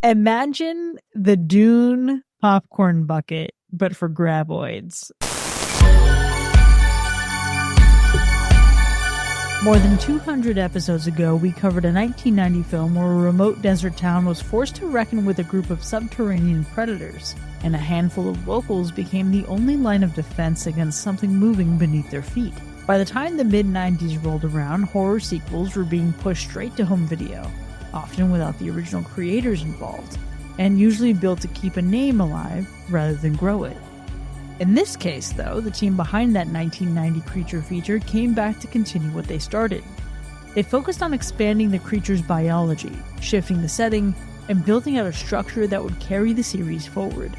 Imagine the Dune popcorn bucket, but for graboids. More than 200 episodes ago, we covered a 1990 film where a remote desert town was forced to reckon with a group of subterranean predators, and a handful of locals became the only line of defense against something moving beneath their feet. By the time the mid-90s rolled around, horror sequels were being pushed straight to home video, often without the original creators involved, and usually built to keep a name alive rather than grow it. In this case, though, the team behind that 1990 creature feature came back to continue what they started. They focused on expanding the creature's biology, shifting the setting, and building out a structure that would carry the series forward.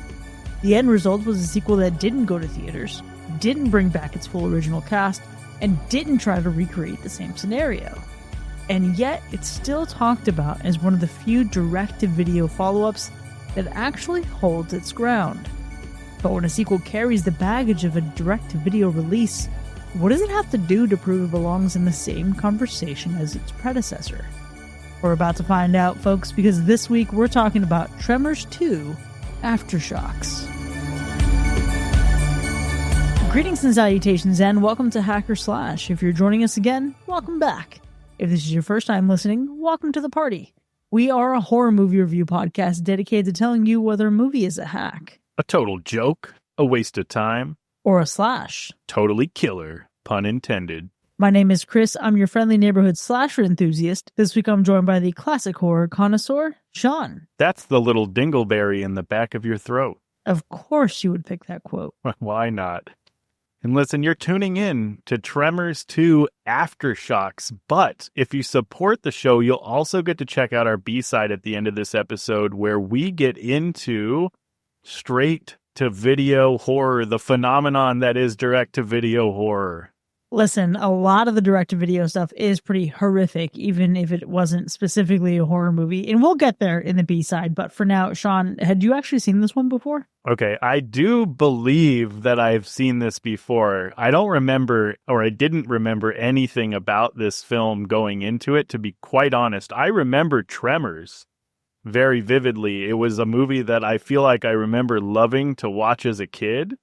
The end result was a sequel that didn't go to theaters, didn't bring back its full original cast, and didn't try to recreate the same scenario. And yet, it's still talked about as one of the few direct-to-video follow-ups that actually holds its ground. But when a sequel carries the baggage of a direct-to-video release, what does it have to do to prove it belongs in the same conversation as its predecessor? We're about to find out, folks, because this week we're talking about Tremors 2: Aftershocks. Greetings and salutations, and welcome to Hacker Slash. If you're joining us again, welcome back. If this is your first time listening, welcome to the party. We are a horror movie review podcast dedicated to telling you whether a movie is a hack, a total joke, a waste of time, or a slash. Totally killer, pun intended. My name is Chris. I'm your friendly neighborhood slasher enthusiast. This week I'm joined by the classic horror connoisseur, Sean. That's the little dingleberry in the back of your throat. Of course you would pick that quote. Why not? And listen, you're tuning in to Tremors 2 Aftershocks, but if you support the show, you'll also get to check out our B-side at the end of this episode where we get into straight-to-video horror, the phenomenon that is direct-to-video horror. Listen, a lot of the direct-to-video stuff is pretty horrific, even if it wasn't specifically a horror movie. And we'll get there in the B-side. But for now, Sean, had you actually seen this one before? Okay, I do believe that I've seen this before. I don't remember, or I didn't remember anything about this film going into it, to be quite honest. I remember Tremors very vividly. It was a movie that I feel like I remember loving to watch as a kid.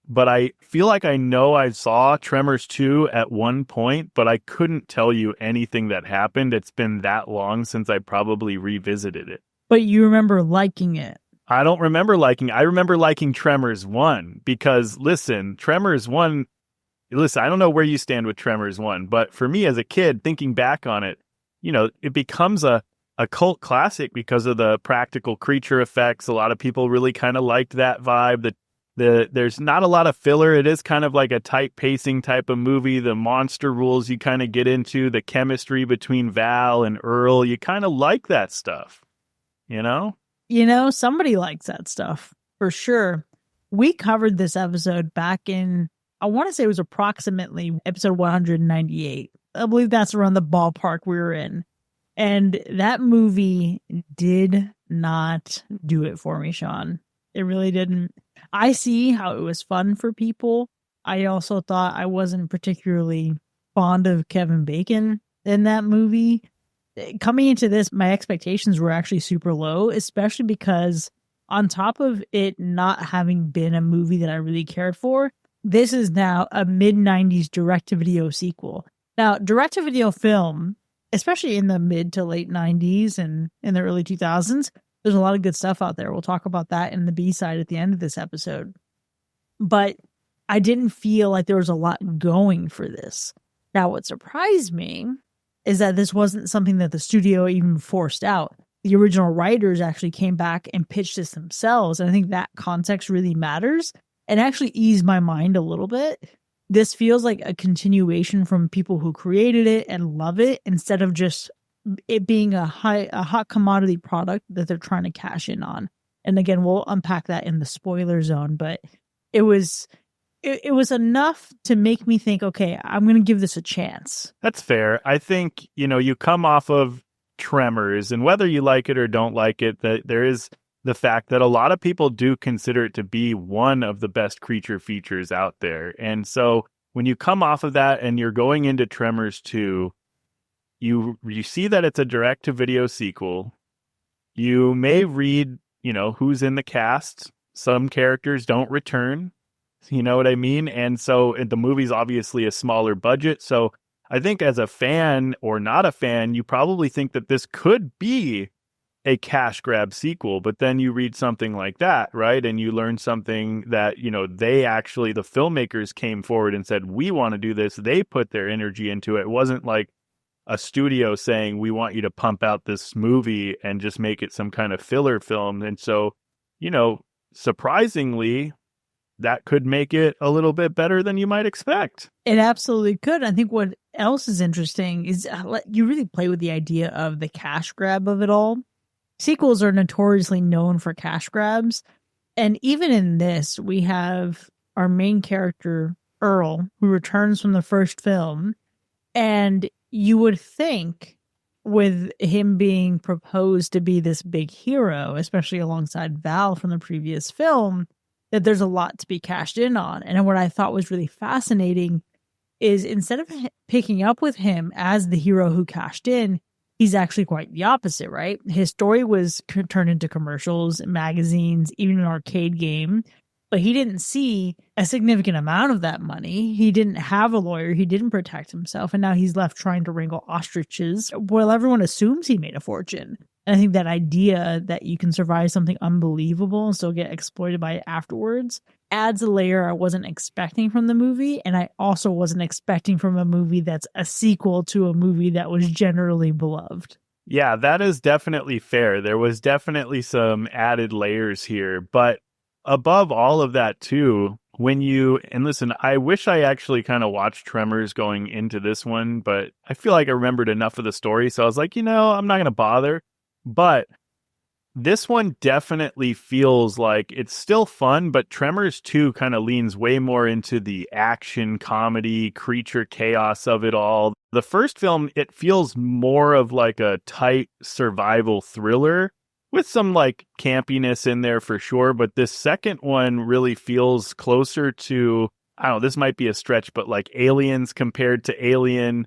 But I feel like I know I saw Tremors 2 at one point, but I couldn't tell you anything that happened. It's been that long since I probably revisited it. But you remember liking it. I don't remember liking it. I remember liking Tremors 1 because, Tremors 1, I don't know where you stand with Tremors 1, but for me as a kid, thinking back on it, it becomes a cult classic because of the practical creature effects. A lot of people really kind of liked that vibe. There's not a lot of filler. It is kind of like a tight pacing type of movie. The monster rules you kind of get into, the chemistry between Val and Earl, you kind of like that stuff, somebody likes that stuff for sure. We covered this episode back in, I want to say it was approximately episode 198. I believe that's around the ballpark we were in. And that movie did not do it for me, Sean. It really didn't. I see how it was fun for people. I also thought I wasn't particularly fond of Kevin Bacon in that movie. Coming into this, my expectations were actually super low, especially because on top of it not having been a movie that I really cared for, this is now a mid-90s direct-to-video sequel. Now, direct-to-video film, especially in the mid to late 90s and in the early 2000s, there's a lot of good stuff out there. We'll talk about that in the B-side at the end of this episode. But I didn't feel like there was a lot going for this. Now, what surprised me is that this wasn't something that the studio even forced out. The original writers actually came back and pitched this themselves. And I think that context really matters and actually eased my mind a little bit. This feels like a continuation from people who created it and love it instead of just it being a hot commodity product that they're trying to cash in on. And again, we'll unpack that in the spoiler zone, but it was enough to make me think, okay, I'm going to give this a chance. That's fair. I think, you come off of Tremors, and whether you like it or don't like it, that there is the fact that a lot of people do consider it to be one of the best creature features out there. And so when you come off of that and you're going into Tremors 2, you see that it's a direct-to-video sequel. You may read, who's in the cast. Some characters don't return. You know what I mean? And so the movie's obviously a smaller budget. So I think as a fan or not a fan, you probably think that this could be a cash grab sequel, but then you read something like that, right? And you learn something that, the filmmakers came forward and said, we want to do this. They put their energy into it. It wasn't like a studio saying, we want you to pump out this movie and just make it some kind of filler film. And so, surprisingly, that could make it a little bit better than you might expect. It absolutely could. I think what else is interesting is you really play with the idea of the cash grab of it all. Sequels are notoriously known for cash grabs. And even in this, we have our main character, Earl, who returns from the first film. And you would think with him being proposed to be this big hero, especially alongside Val from the previous film, that there's a lot to be cashed in on. And what I thought was really fascinating is instead of picking up with him as the hero who cashed in, he's actually quite the opposite, right? His story was turned into commercials, magazines, even an arcade game. But he didn't see a significant amount of that money. He didn't have a lawyer. He didn't protect himself. And now he's left trying to wrangle ostriches while everyone assumes he made a fortune. And I think that idea that you can survive something unbelievable and still get exploited by it afterwards adds a layer I wasn't expecting from the movie. And I also wasn't expecting from a movie that's a sequel to a movie that was generally beloved. Yeah, that is definitely fair. There was definitely some added layers here. But above all of that, too, and listen, I wish I actually kind of watched Tremors going into this one, but I feel like I remembered enough of the story. So I was like, I'm not going to bother. But this one definitely feels like it's still fun, but Tremors 2 kind of leans way more into the action, comedy, creature chaos of it all. The first film, it feels more of like a tight survival thriller with some like campiness in there for sure. But this second one really feels closer to, I don't know, this might be a stretch, but like Aliens compared to Alien.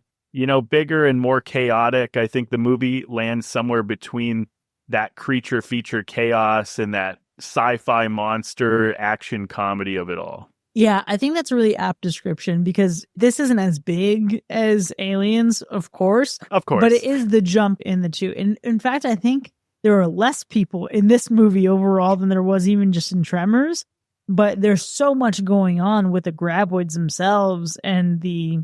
Bigger and more chaotic. I think the movie lands somewhere between that creature feature chaos and that sci-fi monster action comedy of it all. Yeah, I think that's a really apt description because this isn't as big as Aliens, of course. Of course. But it is the jump in the two. And in fact, I think there are less people in this movie overall than there was even just in Tremors. But there's so much going on with the graboids themselves and the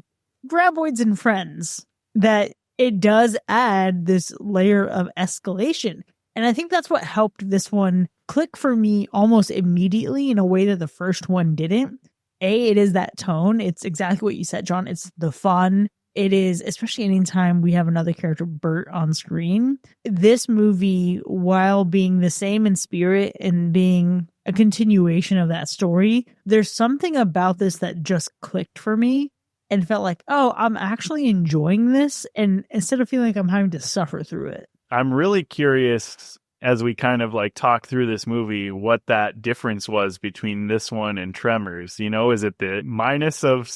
graboids and friends that it does add this layer of escalation. And I think that's what helped this one click for me almost immediately in a way that the first one didn't. It is that tone. It's exactly what you said, John. It's the fun. It is, especially anytime we have another character, Bert, on screen. This movie, while being the same in spirit and being a continuation of that story, there's something about this that just clicked for me. And felt like, I'm actually enjoying this. And instead of feeling like I'm having to suffer through it. I'm really curious as we kind of like talk through this movie, what that difference was between this one and Tremors. Is it the minus of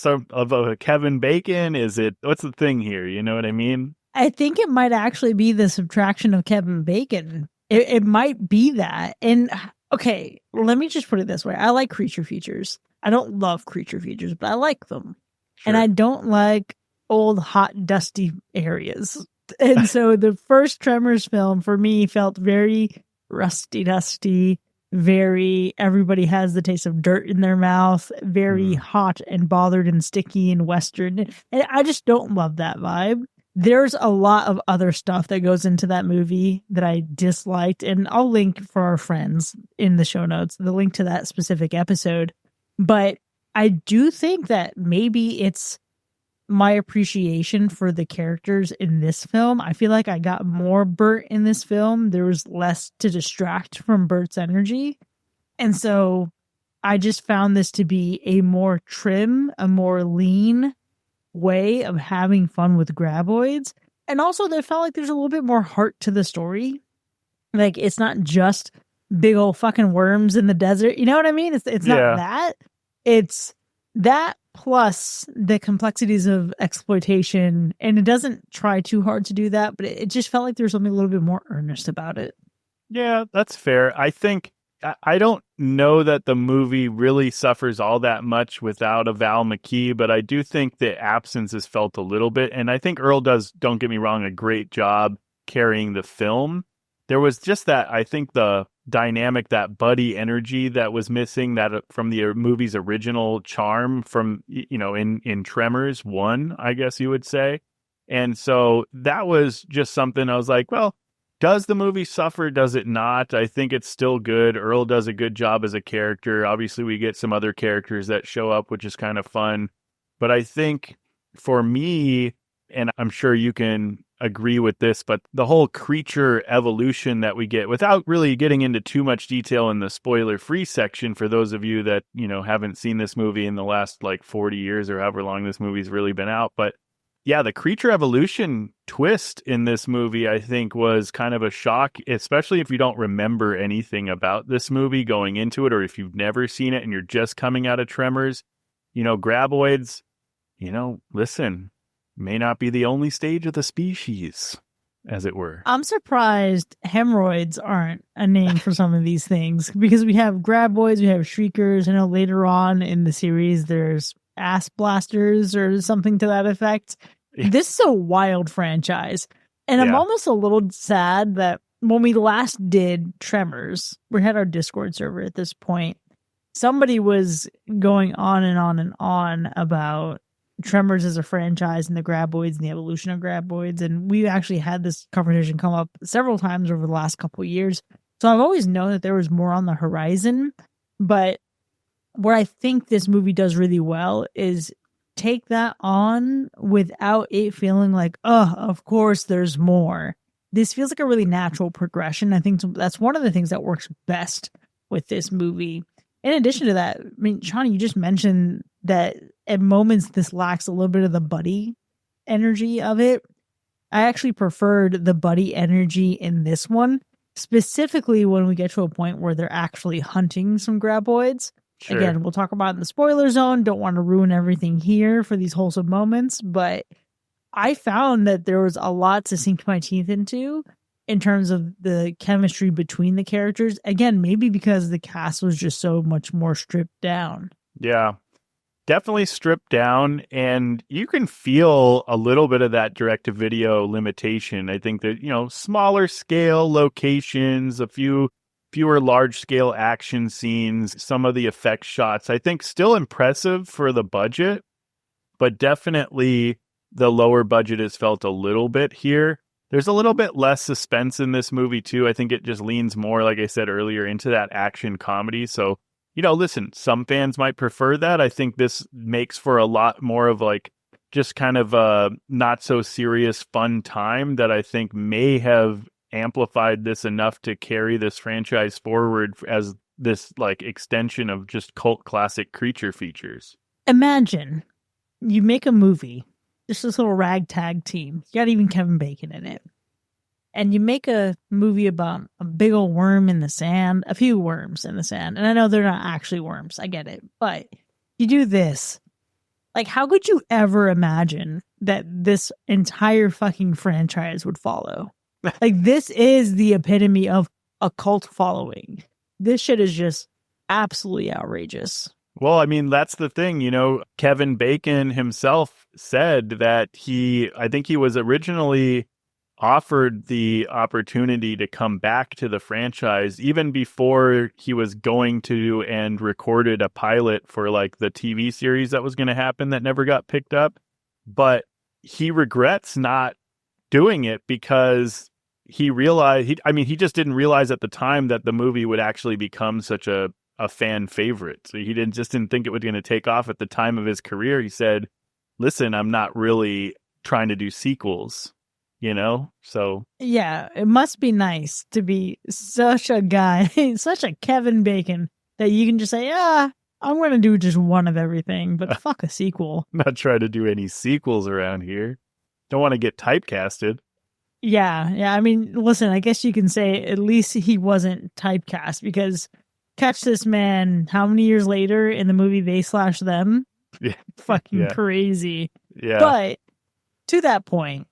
Kevin Bacon? Is it, what's the thing here? You know what I mean? I think it might actually be the subtraction of Kevin Bacon. It might be that. And okay, let me just put it this way. I like creature features. I don't love creature features, but I like them. Sure. And I don't like old, hot, dusty areas. And so the first Tremors film for me felt very rusty, dusty, very everybody has the taste of dirt in their mouth, very hot and bothered and sticky and Western. And I just don't love that vibe. There's a lot of other stuff that goes into that movie that I disliked. And I'll link for our friends in the show notes, the link to that specific episode. But I do think that maybe it's my appreciation for the characters in this film. I feel like I got more Bert in this film. There was less to distract from Bert's energy. And so I just found this to be a more trim, a more lean way of having fun with graboids. And also there felt like there's a little bit more heart to the story. Like it's not just big old fucking worms in the desert. You know what I mean? It's not that. It's that plus the complexities of exploitation. And it doesn't try too hard to do that, but it just felt like there's something a little bit more earnest about it. Yeah, that's fair. I don't know that the movie really suffers all that much without a Val McKee, but I do think the absence is felt a little bit. And I think Earl does, don't get me wrong, a great job carrying the film. There was just that, I think the dynamic, that buddy energy that was missing, that from the movie's original charm from, in Tremors 1, I guess you would say. And so that was just something I was like, well, does the movie suffer? Does it not? I think it's still good. Earl does a good job as a character. Obviously, we get some other characters that show up, which is kind of fun. But I think for me, and I'm sure you can agree with this, but the whole creature evolution that we get, without really getting into too much detail in the spoiler-free section for those of you that, haven't seen this movie in the last like 40 years or however long this movie's really been out, but yeah, the creature evolution twist in this movie, I think, was kind of a shock, especially if you don't remember anything about this movie going into it, or if you've never seen it and you're just coming out of Tremors. Graboids, listen, may not be the only stage of the species, as it were. I'm surprised hemorrhoids aren't a name for some of these things, because we have graboids, we have shriekers. I know later on in the series there's ass blasters or something to that effect. This is a wild franchise. And I'm almost a little sad that when we last did Tremors, we had our Discord server at this point. Somebody was going on and on and on about Tremors as a franchise and the graboids and the evolution of graboids. And we actually had this conversation come up several times over the last couple of years. So I've always known that there was more on the horizon. But what I think this movie does really well is take that on without it feeling like, oh, of course there's more. This feels like a really natural progression. I think that's one of the things that works best with this movie. In addition to that, I mean, Shawnee, you just mentioned that at moments this lacks a little bit of the buddy energy of it. I actually preferred the buddy energy in this one, specifically when we get to a point where they're actually hunting some graboids. Sure. Again, we'll talk about it in the spoiler zone. Don't want to ruin everything here for these wholesome moments, but I found that there was a lot to sink my teeth into in terms of the chemistry between the characters. Again, maybe because the cast was just so much more stripped down. Yeah, definitely stripped down. And you can feel a little bit of that direct-to-video limitation. I think that, smaller scale locations, fewer large-scale action scenes, some of the effect shots, I think still impressive for the budget, but definitely the lower budget is felt a little bit here. There's a little bit less suspense in this movie, too. I think it just leans more, like I said earlier, into that action comedy. So, listen, some fans might prefer that. I think this makes for a lot more of like just kind of a not so serious fun time that I think may have amplified this enough to carry this franchise forward as this like extension of just cult classic creature features. Imagine you make a movie, just this little ragtag team. You got even Kevin Bacon in it. And you make a movie about a big old worm in the sand, a few worms in the sand. And I know they're not actually worms. I get it. But you do this. Like, how could you ever imagine that this entire fucking franchise would follow? Like, this is the epitome of a cult following. This shit is just absolutely outrageous. Well, I mean, that's the thing, Kevin Bacon himself said that I think he was originally offered the opportunity to come back to the franchise even before he was going to and recorded a pilot for like the TV series that was going to happen that never got picked up. But he regrets not doing it because he realized, he just didn't realize at the time that the movie would actually become such a fan favorite. So he didn't think it was going to take off at the time of his career. He said, listen, I'm not really trying to do sequels, so. Yeah, it must be nice to be such a guy, such a Kevin Bacon, that you can just say, I'm going to do just one of everything, but fuck a sequel. Not trying to do any sequels around here. Don't want to get typecasted. Yeah. I mean, listen, I guess you can say at least he wasn't typecast, because catch this man how many years later in the movie They/Them? Yeah. Fucking crazy. Yeah. But to that point,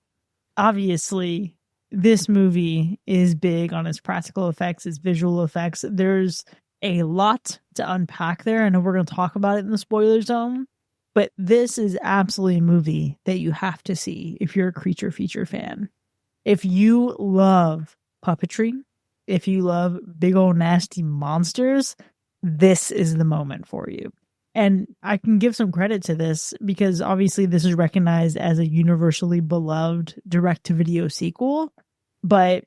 obviously, this movie is big on its practical effects, its visual effects. There's a lot to unpack there. I know we're going to talk about it in the spoiler zone, but this is absolutely a movie that you have to see if you're a creature feature fan. If you love puppetry, if you love big old nasty monsters, this is the moment for you. And I can give some credit to this because obviously this is recognized as a universally beloved direct-to-video sequel. But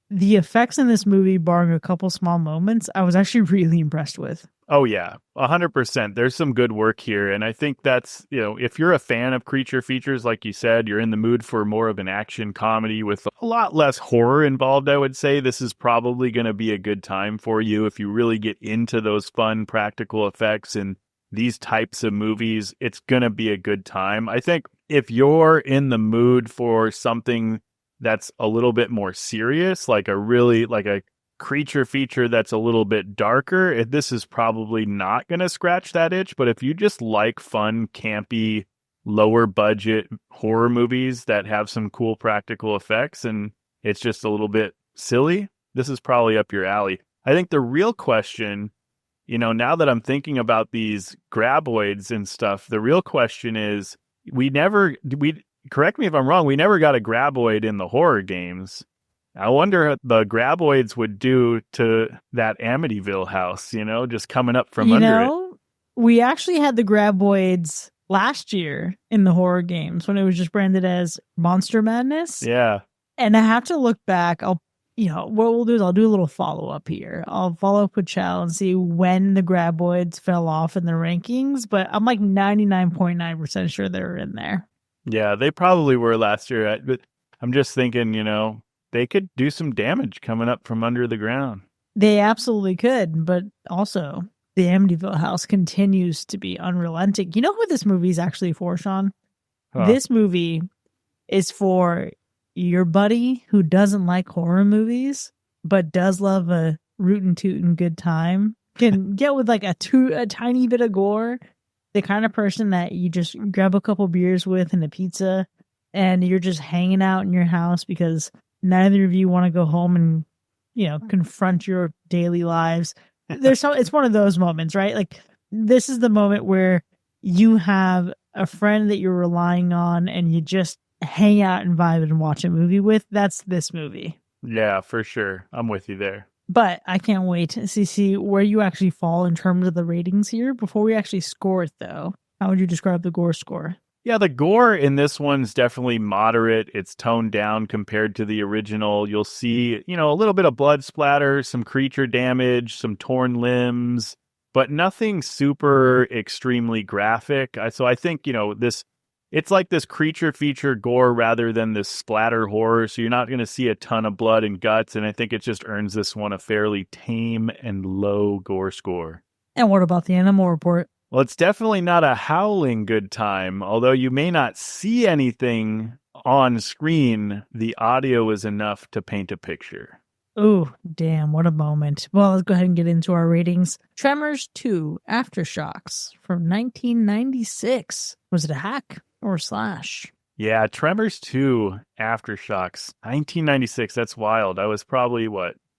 the effects in this movie, barring a couple small moments, I was actually really impressed with. Oh, yeah, 100%. There's some good work here. And I think that's, if you're a fan of creature features, like you said, you're in the mood for more of an action comedy with a lot less horror involved, I would say this is probably going to be a good time for you. If you really get into those fun practical effects and these types of movies, it's going to be a good time. I think if you're in the mood for something that's a little bit more serious, like a creature feature that's a little bit darker, this is probably not going to scratch that itch. But if you just like fun, campy, lower budget horror movies that have some cool practical effects and it's just a little bit silly, this is probably up your alley. I think the real question, now that I'm thinking about these graboids and stuff, the real question is, correct me if I'm wrong, we never got a graboid in the horror games. I wonder what the graboids would do to that Amityville house, just coming up from under it. We actually had the graboids last year in the horror games when it was just branded as Monster Madness. Yeah. And I have to look back. What we'll do is I'll do a little follow-up here. I'll follow up with Chal and see when the graboids fell off in the rankings, but I'm like 99.9% sure they were in there. Yeah, they probably were last year. But I'm just thinking, they could do some damage coming up from under the ground. They absolutely could, but also the Amityville house continues to be unrelenting. You know who this movie is actually for, Sean? Huh. This movie is for your buddy who doesn't like horror movies, but does love a rootin' tootin' good time, can get with like a tiny bit of gore. The kind of person that you just grab a couple beers with and a pizza and you're just hanging out in your house because neither of you want to go home and, confront your daily lives. It's one of those moments, right? Like this is the moment where you have a friend that you're relying on and you just hang out and vibe and watch a movie with. That's this movie. Yeah, for sure. I'm with you there. But I can't wait to see where you actually fall in terms of the ratings here. Before we actually score it, though, how would you describe the gore score? Yeah, the gore in this one's definitely moderate. It's toned down compared to the original. You'll see, a little bit of blood splatter, some creature damage, some torn limbs, but nothing super extremely graphic. So I think, it's like this creature feature gore rather than this splatter horror. So you're not going to see a ton of blood and guts. And I think it just earns this one a fairly tame and low gore score. And what about the animal report? Well, it's definitely not a howling good time. Although you may not see anything on screen, the audio is enough to paint a picture. Oh, damn, what a moment. Well, let's go ahead and get into our ratings. Tremors 2, Aftershocks from 1996. Was it a hack or a slash? Yeah, Tremors 2, Aftershocks, 1996. That's wild. I was probably,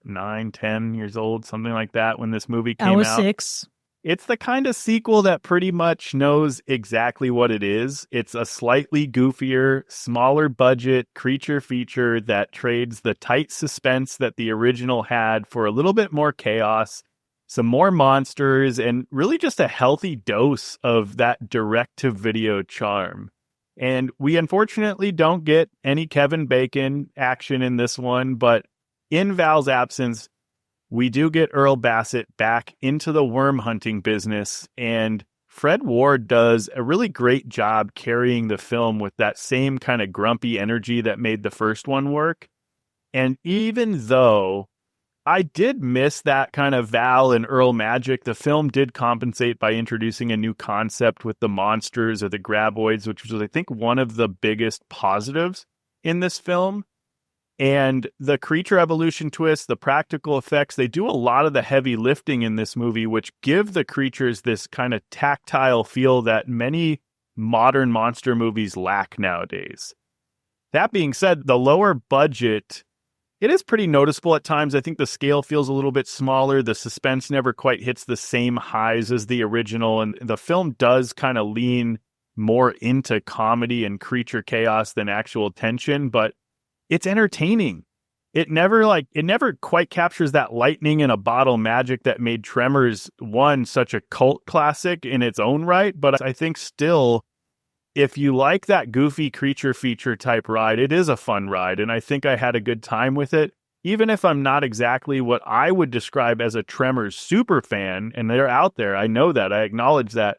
9, 10 years old, something like that when this movie came out. I was 6. It's the kind of sequel that pretty much knows exactly what it is. It's a slightly goofier, smaller budget creature feature that trades the tight suspense that the original had for a little bit more chaos, some more monsters, and really just a healthy dose of that direct-to-video charm. And we unfortunately don't get any Kevin Bacon action in this one, but in Val's absence, we do get Earl Bassett back into the worm hunting business, and Fred Ward does a really great job carrying the film with that same kind of grumpy energy that made the first one work. And even though I did miss that kind of Val and Earl magic, the film did compensate by introducing a new concept with the monsters or the graboids, which was, I think, one of the biggest positives in this film. And the creature evolution twist, the practical effects, they do a lot of the heavy lifting in this movie, which give the creatures this kind of tactile feel that many modern monster movies lack nowadays. That being said, the lower budget, it is pretty noticeable at times. I think the scale feels a little bit smaller. The suspense never quite hits the same highs as the original. And the film does kind of lean more into comedy and creature chaos than actual tension, but it's entertaining. It never quite captures that lightning in a bottle magic that made Tremors 1 such a cult classic in its own right. But I think still, if you like that goofy creature feature type ride, it is a fun ride. And I think I had a good time with it. Even if I'm not exactly what I would describe as a Tremors super fan, and they're out there, I know that, I acknowledge that.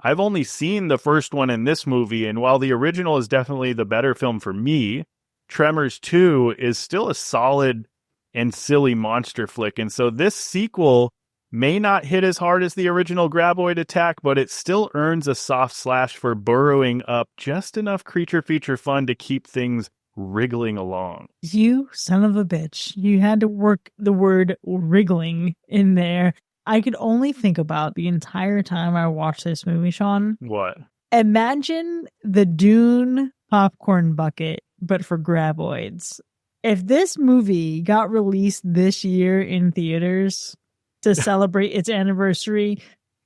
I've only seen the first one in this movie, and while the original is definitely the better film for me, Tremors 2 is still a solid and silly monster flick. And so this sequel may not hit as hard as the original graboid attack, but it still earns a soft slash for burrowing up just enough creature feature fun to keep things wriggling along. You son of a bitch. You had to work the word wriggling in there. I could only think about the entire time I watched this movie, Sean. What? Imagine the Dune popcorn bucket, but for graboids. If this movie got released this year in theaters to celebrate its anniversary,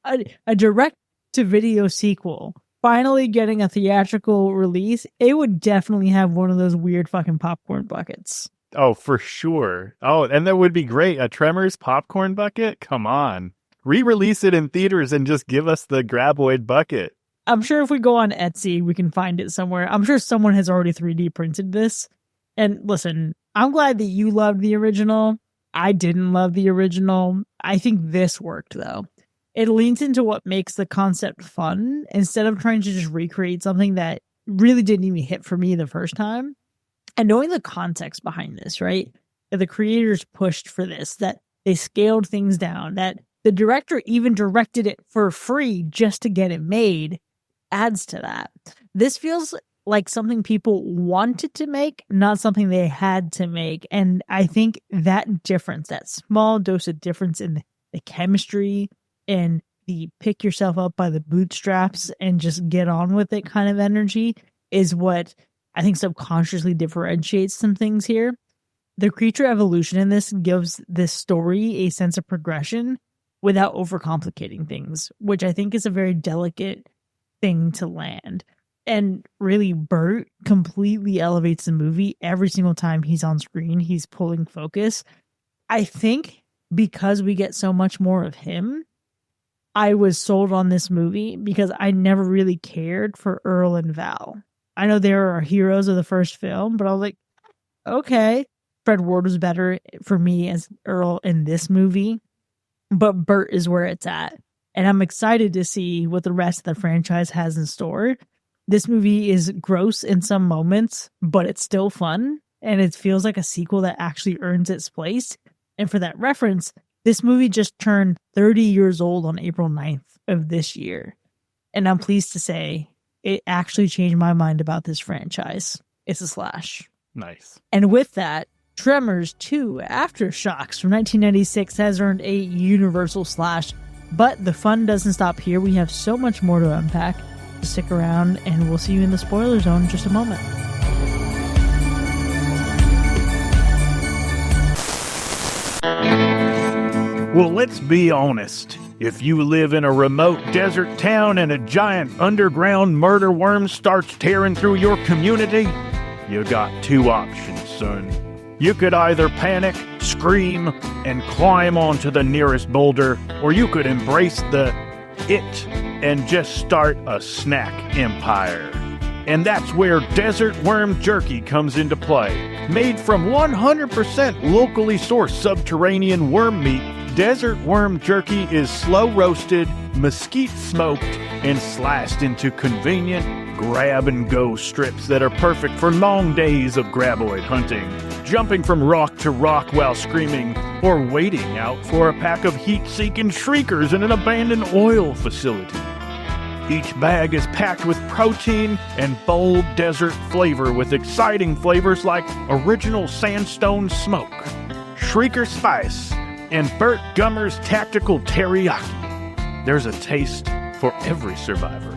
a direct-to-video sequel, finally getting a theatrical release, it would definitely have one of those weird fucking popcorn buckets. Oh, for sure. Oh, and that would be great. A Tremors popcorn bucket? Come on. Re-release it in theaters and just give us the graboid bucket. I'm sure if we go on Etsy, we can find it somewhere. I'm sure someone has already 3D printed this. And listen, I'm glad that you loved the original. I didn't love the original. I think this worked, though. It leans into what makes the concept fun instead of trying to just recreate something that really didn't even hit for me the first time. And knowing the context behind this, right? That the creators pushed for this, that they scaled things down, that the director even directed it for free just to get it made, adds to that. This feels like something people wanted to make, not something they had to make. And I think that difference, that small dose of difference in the chemistry and the pick yourself up by the bootstraps and just get on with it kind of energy is what I think subconsciously differentiates some things here. The creature evolution in this gives this story a sense of progression without overcomplicating things, which I think is a very delicate thing to land. And really, Bert completely elevates the movie every single time he's on screen. He's pulling focus. I think because we get so much more of him, I was sold on this movie because I never really cared for Earl and Val. I know they are heroes of the first film, but I was like, okay. Fred Ward was better for me as Earl in this movie, but Bert is where it's at. And I'm excited to see what the rest of the franchise has in store. This movie is gross in some moments, but it's still fun. And it feels like a sequel that actually earns its place. And for that reference, this movie just turned 30 years old on April 9th of this year. And I'm pleased to say it actually changed my mind about this franchise. It's a slash. Nice. And with that, Tremors 2 Aftershocks from 1996 has earned a universal slash. But the fun doesn't stop here. We have so much more to unpack. Stick around, and we'll see you in the spoiler zone in just a moment. Well, let's be honest. If you live in a remote desert town and a giant underground murder worm starts tearing through your community, you got two options, son. You could either panic, scream, and climb onto the nearest boulder, or you could embrace the it and just start a snack empire. And that's where Desert Worm Jerky comes into play. Made from 100% locally sourced subterranean worm meat, Desert Worm Jerky is slow roasted, mesquite smoked, and sliced into convenient grab-and-go strips that are perfect for long days of graboid hunting, jumping from rock to rock while screaming, or waiting out for a pack of heat-seeking shriekers in an abandoned oil facility. Each bag is packed with protein and bold desert flavor with exciting flavors like original sandstone smoke, shrieker spice, and Burt Gummer's tactical teriyaki. There's a taste for every survivor.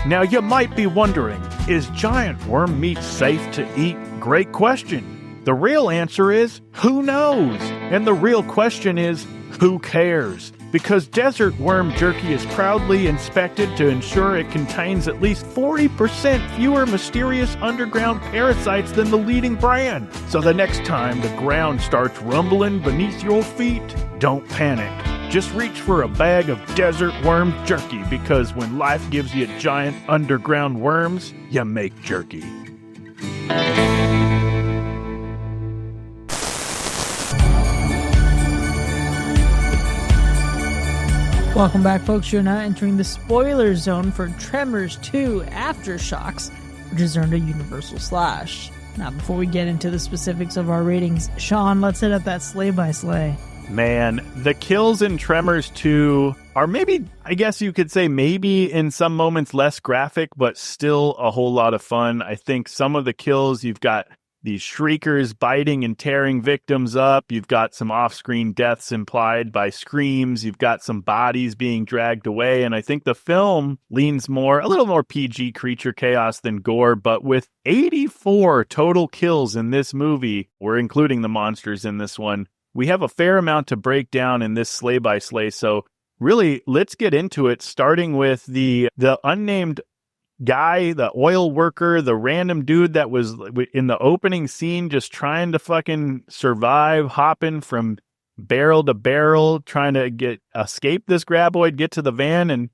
Now you might be wondering, Is giant worm meat safe to eat? Great question. The real answer is, who knows? And the real question is, who cares? Because desert worm jerky is proudly inspected to ensure it contains at least 40% fewer mysterious underground parasites than the leading brand. So the next time the ground starts rumbling beneath your feet, don't panic. Just reach for a bag of desert worm jerky, because when life gives you giant underground worms, you make jerky. Welcome back, folks. You're now entering the spoiler zone for Tremors 2 Aftershocks, which has earned a Universal Slash. Now, before we get into the specifics of our ratings, Sean, let's hit up that sleigh by sleigh. Man, the kills in Tremors 2 are maybe, I guess you could say, maybe in some moments less graphic, but still a whole lot of fun. I think some of the kills, you've got these shriekers biting and tearing victims up. You've got some off-screen deaths implied by screams. You've got some bodies being dragged away. And I think the film leans a little more PG creature chaos than gore. But with 84 total kills in this movie, we're including the monsters in this one, we have a fair amount to break down in this sleigh by sleigh. So really, let's get into it, starting with the unnamed guy, the oil worker, the random dude that was in the opening scene just trying to fucking survive, hopping from barrel to barrel, trying to escape this graboid, get to the van, and,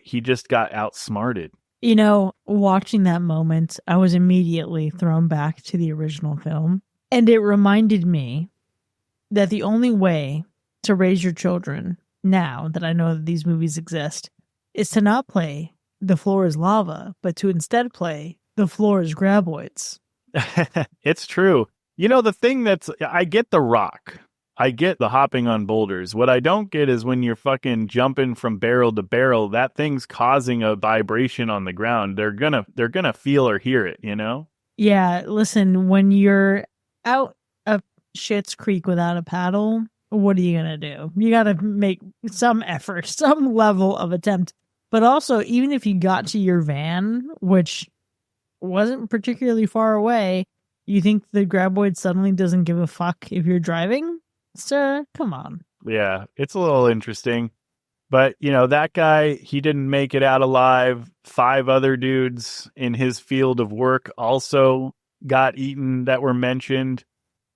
he just got outsmarted. Watching that moment, I was immediately thrown back to the original film, and it reminded me that the only way to raise your children, now that I know that these movies exist, is to not play The Floor is Lava, but to instead play The Floor is Graboids. It's true. The thing I get the rock. I get the hopping on boulders. What I don't get is when you're fucking jumping from barrel to barrel, that thing's causing a vibration on the ground. They're gonna feel or hear it, Yeah, listen, when you're out of Schitt's Creek without a paddle, what are you gonna do? You gotta make some effort, some level of attempt. But also, even if you got to your van, which wasn't particularly far away, you think the graboid suddenly doesn't give a fuck if you're driving? Sir, come on. Yeah, it's a little interesting. But, that guy, he didn't make it out alive. 5 other dudes in his field of work also got eaten that were mentioned.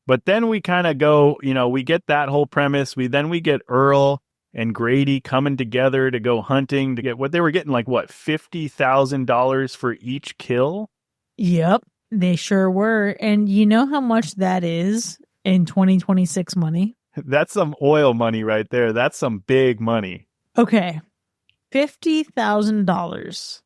But then we kind of go, we get that whole premise. We get Earl and Grady coming together to go hunting to get what they were getting, $50,000 for each kill. Yep, they sure were. And you know how much that is in 2026 money? That's some oil money right there. That's some big money. Okay, $50,000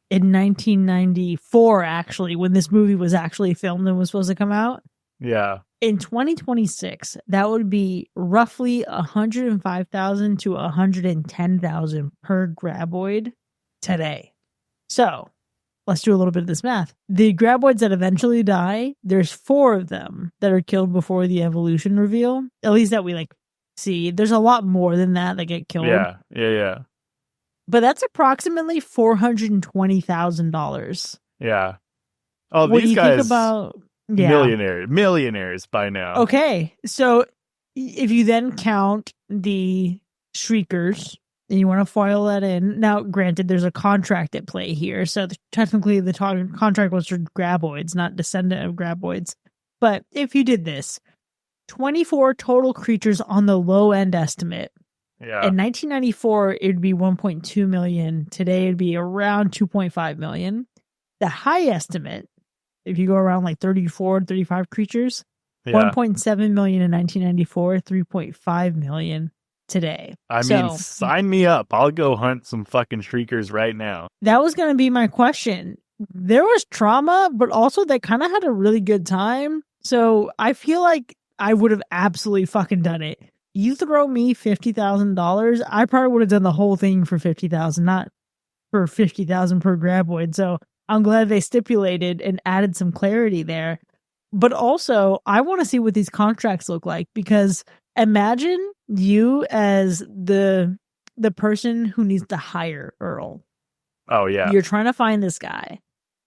in 1994, actually, when this movie was actually filmed and was supposed to come out. Yeah. In 2026, that would be roughly $105,000 to $110,000 per graboid today. So let's do a little bit of this math. The graboids that eventually die, there's 4 of them that are killed before the evolution reveal. At least that we see. There's a lot more than that get killed. Yeah. But that's approximately $420,000. Yeah. Oh, what these do you guys. Think about? Yeah. Millionaires by now. Okay, so if you then count the shriekers and you want to foil that in, now granted there's a contract at play here, so technically the contract was for graboids, not descendant of graboids. But if you did this, 24 total creatures on the low end estimate. Yeah. In 1994, it would be 1.2 million. Today, it'd be around 2.5 million. The high estimate, if you go around 34, 35 creatures, 1.7 million in 1994, 3.5 million today. I mean, sign me up. I'll go hunt some fucking shriekers right now. That was going to be my question. There was trauma, but also they kind of had a really good time. So I feel like I would have absolutely fucking done it. You throw me $50,000, I probably would have done the whole thing for $50,000, not for $50,000 per graboid. So I'm glad they stipulated and added some clarity there. But also, I want to see what these contracts look like, because imagine you as the person who needs to hire Earl. Oh, yeah. You're trying to find this guy.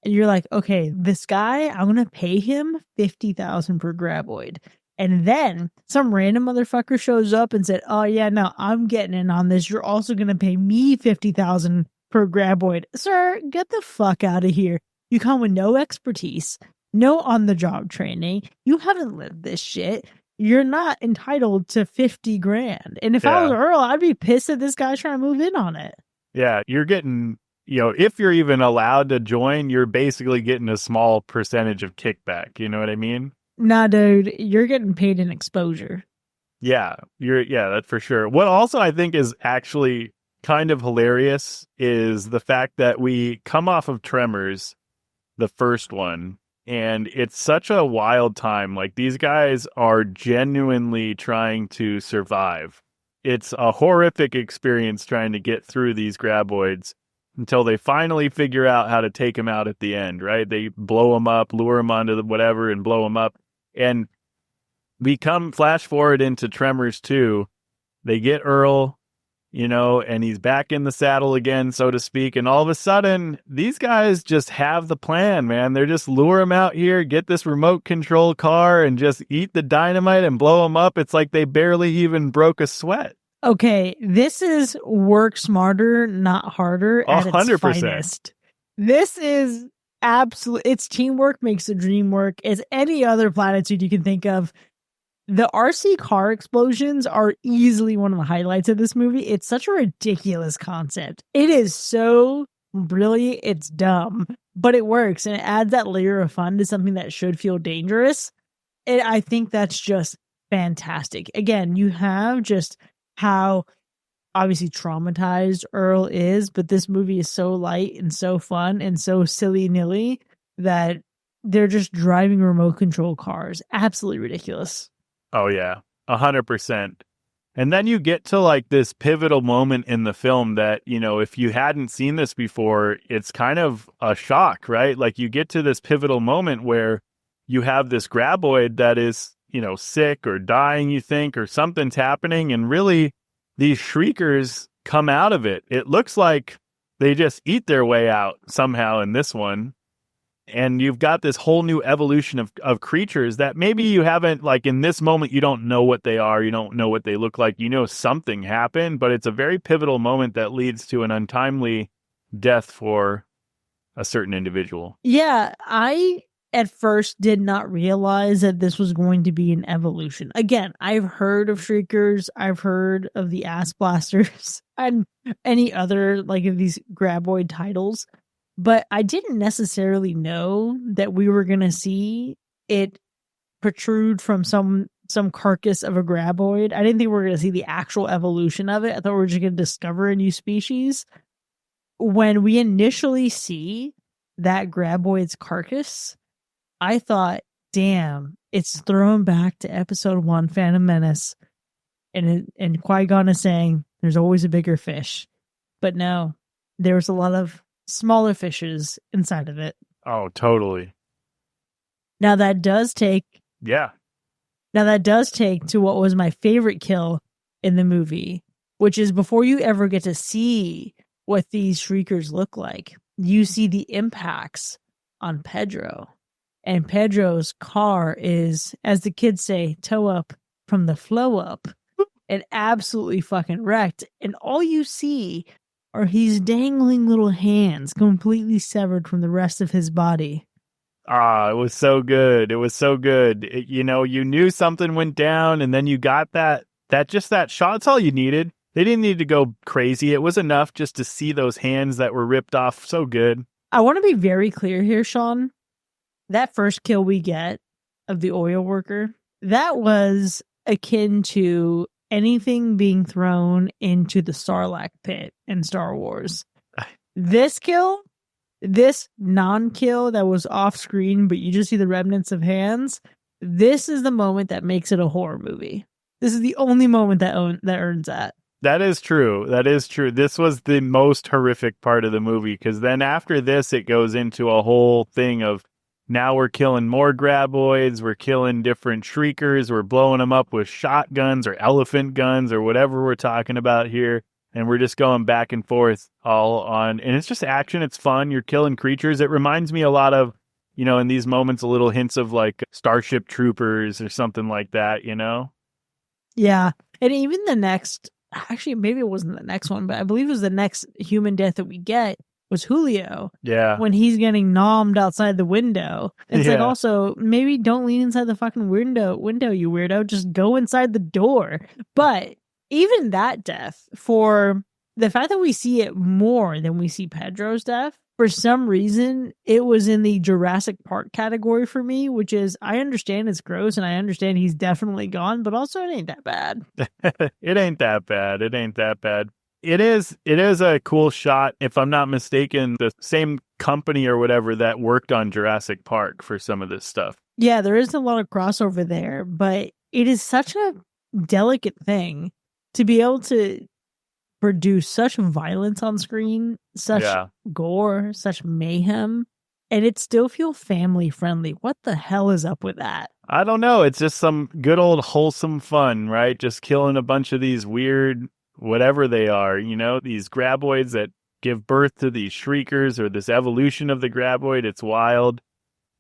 And you're like, okay, this guy, I'm going to pay him $50,000 per graboid. And then some random motherfucker shows up and said, oh yeah, no, I'm getting in on this. You're also going to pay me $50,000 per graboid. Sir, get the fuck out of here. You come with no expertise, no on the job training. You haven't lived this shit. You're not entitled to 50 grand. And if I was Earl, I'd be pissed at this guy trying to move in on it. Yeah, you're getting, if you're even allowed to join, you're basically getting a small percentage of kickback. You know what I mean? Nah, dude, you're getting paid in exposure. Yeah, that's for sure. What also I think is actually kind of hilarious is the fact that we come off of Tremors, the first one, and it's such a wild time. Like, these guys are genuinely trying to survive. It's a horrific experience trying to get through these graboids until they finally figure out how to take them out at the end, right? They blow them up, lure them onto the whatever, and blow them up. And we flash forward into Tremors 2. They get Earl, and he's back in the saddle again, so to speak. And all of a sudden, these guys just have the plan, man. They're just lure him out here, get this remote control car, and just eat the dynamite and blow him up. It's like they barely even broke a sweat. Okay, this is work smarter, not harder at 100%. Its finest. This is it's teamwork makes the dream work. As any other platitude you can think of. The RC car explosions are easily one of the highlights of this movie. It's such a ridiculous concept. It is so brilliant. It's dumb, but it works, and it adds that layer of fun to something that should feel dangerous. And I think that's just fantastic. Again, you have just how obviously traumatized Earl is, but this movie is so light and so fun and so silly-nilly that they're just driving remote control cars. Absolutely ridiculous. Oh, yeah, 100%. And then you get to like this pivotal moment in the film that, if you hadn't seen this before, it's kind of a shock, right? Like, you get to this pivotal moment where you have this graboid that is, sick or dying, you think, or something's happening. And really, these shriekers come out of it. It looks like they just eat their way out somehow in this one. And you've got this whole new evolution of creatures that maybe you haven't, like, in this moment, you don't know what they are. You don't know what they look like. Something happened, but it's a very pivotal moment that leads to an untimely death for a certain individual. Yeah, I at first did not realize that this was going to be an evolution. Again, I've heard of shriekers. I've heard of the ass blasters and any other like of these graboid titles. But I didn't necessarily know that we were going to see it protrude from some carcass of a graboid. I didn't think we were going to see the actual evolution of it. I thought we were just going to discover a new species. When we initially see that graboid's carcass, I thought, damn, it's thrown back to episode 1, Phantom Menace. And Qui-Gon is saying, there's always a bigger fish. But no, there was a lot of smaller fishes inside of it. Oh, totally. Now that does take to what was my favorite kill in the movie, which is before you ever get to see what these shriekers look like, you see the impacts on Pedro. And Pedro's car is, as the kids say, toe up from the flow up, and absolutely fucking wrecked. And all you see are his dangling little hands completely severed from the rest of his body. It was so good. It was so good. You knew something went down, and then you got that shot. That's all you needed. They didn't need to go crazy. It was enough just to see those hands that were ripped off. So good. I want to be very clear here, Sean. That first kill we get of the oil worker, that was akin to anything being thrown into the Sarlacc pit in Star Wars. This kill, this non-kill that was off screen, but you just see the remnants of hands. This is the moment that makes it a horror movie. This is the only moment that earns that. That is true. That is true. This was the most horrific part of the movie, because then after this, it goes into a whole thing of now we're killing more graboids, we're killing different shriekers, we're blowing them up with shotguns or elephant guns or whatever we're talking about here. and we're just going back and forth all on, and it's just action. It's fun. You're killing creatures. It reminds me a lot of, in these moments, a little hints of like Starship Troopers or something like that, Yeah. And even the next, actually, maybe it wasn't the next one, but I believe it was the next human death that we get was Julio. Yeah. When he's getting nommed outside the window. It's like, Yeah. also, maybe don't lean inside the fucking window, you weirdo. Just go inside the door. But even that death, for the fact that we see it more than we see Pedro's death, for some reason, it was in the Jurassic Park category for me, which is, I understand it's gross and I understand he's definitely gone, but also it ain't that bad. It ain't that bad. It ain't that bad. It is a cool shot. If I'm not mistaken, the same company or whatever that worked on Jurassic Park for some of this stuff. Yeah, there is a lot of crossover there, but it is such a delicate thing to be able to produce such violence on screen, such gore, such mayhem, and it still feel family friendly. What the hell is up with that? I don't know. It's just some good old wholesome fun, right? Just killing a bunch of these weird, whatever they are, these graboids that give birth to these shriekers, or this evolution of the graboid. It's wild.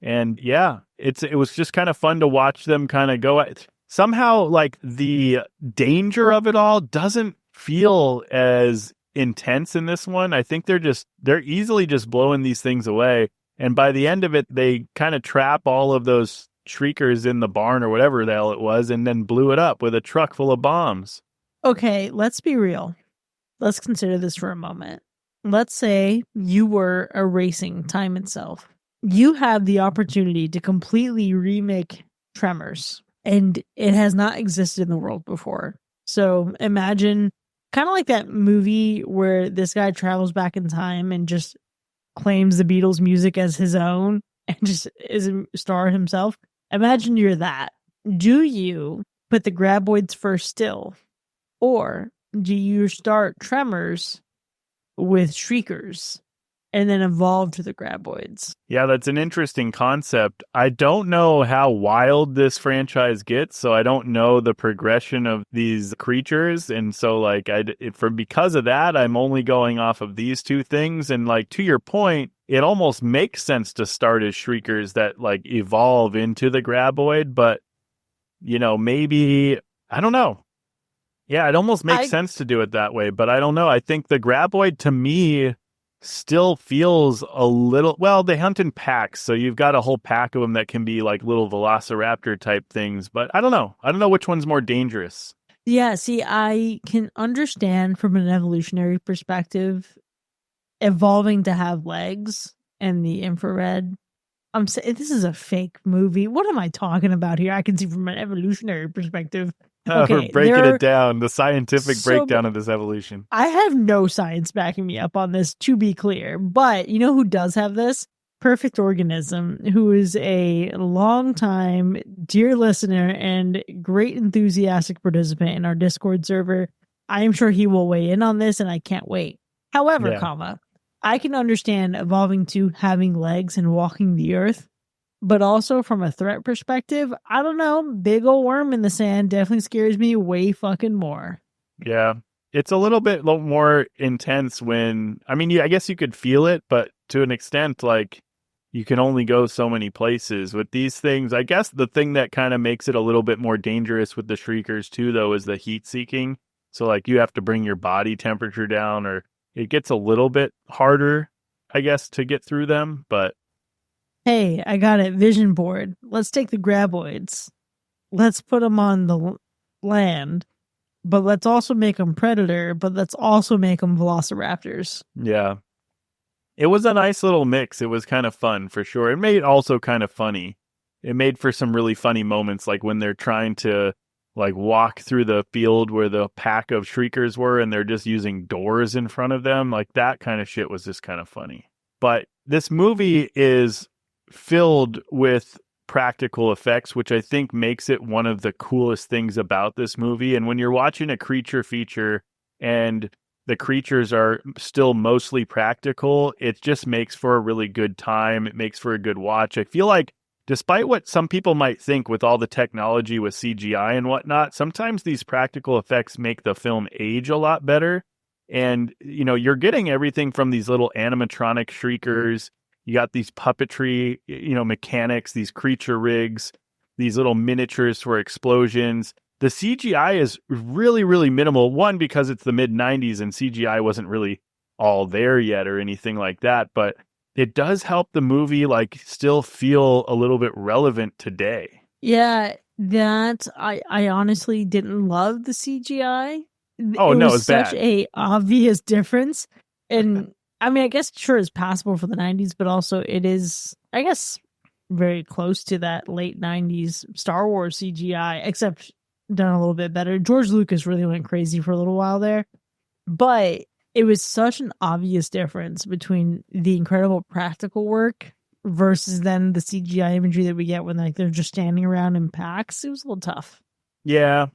And yeah, it was just kind of fun to watch them kind of go at. Somehow, like, the danger of it all doesn't feel as intense in this one. I think they're easily just blowing these things away. And by the end of it, they kind of trap all of those shriekers in the barn or whatever the hell it was, and then blew it up with a truck full of bombs. Okay, let's be real. Let's consider this for a moment. Let's say you were erasing time itself. You have the opportunity to completely remake Tremors, and it has not existed in the world before. So imagine kind of like that movie where this guy travels back in time and just claims the Beatles music as his own and just is a star himself. Imagine you're that. Do you put the graboids first still? Or do you start Tremors with shriekers and then evolve to the graboids? Yeah, that's an interesting concept. I don't know how wild this franchise gets, so I don't know the progression of these creatures. And so, like, because of that, I'm only going off of these two things. And, like, to your point, it almost makes sense to start as shriekers that, like, evolve into the graboid. But, maybe, I don't know. Yeah, it almost makes sense to do it that way, but I don't know. I think the graboid, to me, still feels a little, well, they hunt in packs, so you've got a whole pack of them that can be like little velociraptor type things, but I don't know. I don't know which one's more dangerous. Yeah, see, I can understand from an evolutionary perspective evolving to have legs and the infrared. I'm saying this is a fake movie. What am I talking about here? I can see from an evolutionary perspective. Okay, we're breaking it down, the scientific breakdown of this evolution. I have no science backing me up on this, to be clear. But you know who does have this? Perfect Organism, who is a long-time dear listener and great enthusiastic participant in our Discord server. I am sure he will weigh in on this, and I can't wait. However, I can understand evolving to having legs and walking the earth. But also from a threat perspective, I don't know, big old worm in the sand definitely scares me way fucking more. Yeah, it's a little bit more intense when, I guess you could feel it, but to an extent, like, you can only go so many places with these things. I guess the thing that kind of makes it a little bit more dangerous with the shriekers too, though, is the heat seeking. So, like, you have to bring your body temperature down, or it gets a little bit harder, I guess, to get through them, but hey, I got it. Vision board. Let's take the graboids. Let's put them on the land, but let's also make them predator, but let's also make them velociraptors. Yeah. It was a nice little mix. It was kind of fun, for sure. It made also kind of funny. It made for some really funny moments, like when they're trying to, like, walk through the field where the pack of shriekers were, and they're just using doors in front of them. Like, that kind of shit was just kind of funny. But this movie is filled with practical effects, which I think makes it one of the coolest things about this movie. And when you're watching a creature feature and the creatures are still mostly practical, it just makes for a really good time. It makes for a good watch. I feel like, despite what some people might think with all the technology with CGI and whatnot, sometimes these practical effects make the film age a lot better. And, you're getting everything from these little animatronic shriekers. You got these puppetry, mechanics, these creature rigs, these little miniatures for explosions. The CGI is really, really minimal. One, because it's the mid-90s and CGI wasn't really all there yet or anything like that. But it does help the movie still feel a little bit relevant today. Yeah, that I honestly didn't love the CGI. Oh, It no, was it's such bad. a obvious difference. And I mean, I guess sure it's passable for the 90s, but also it is, I guess, very close to that late 90s Star Wars CGI, except done a little bit better. George Lucas really went crazy for a little while there. But it was such an obvious difference between the incredible practical work versus then the CGI imagery that we get when they're just standing around in packs. It was a little tough. Yeah,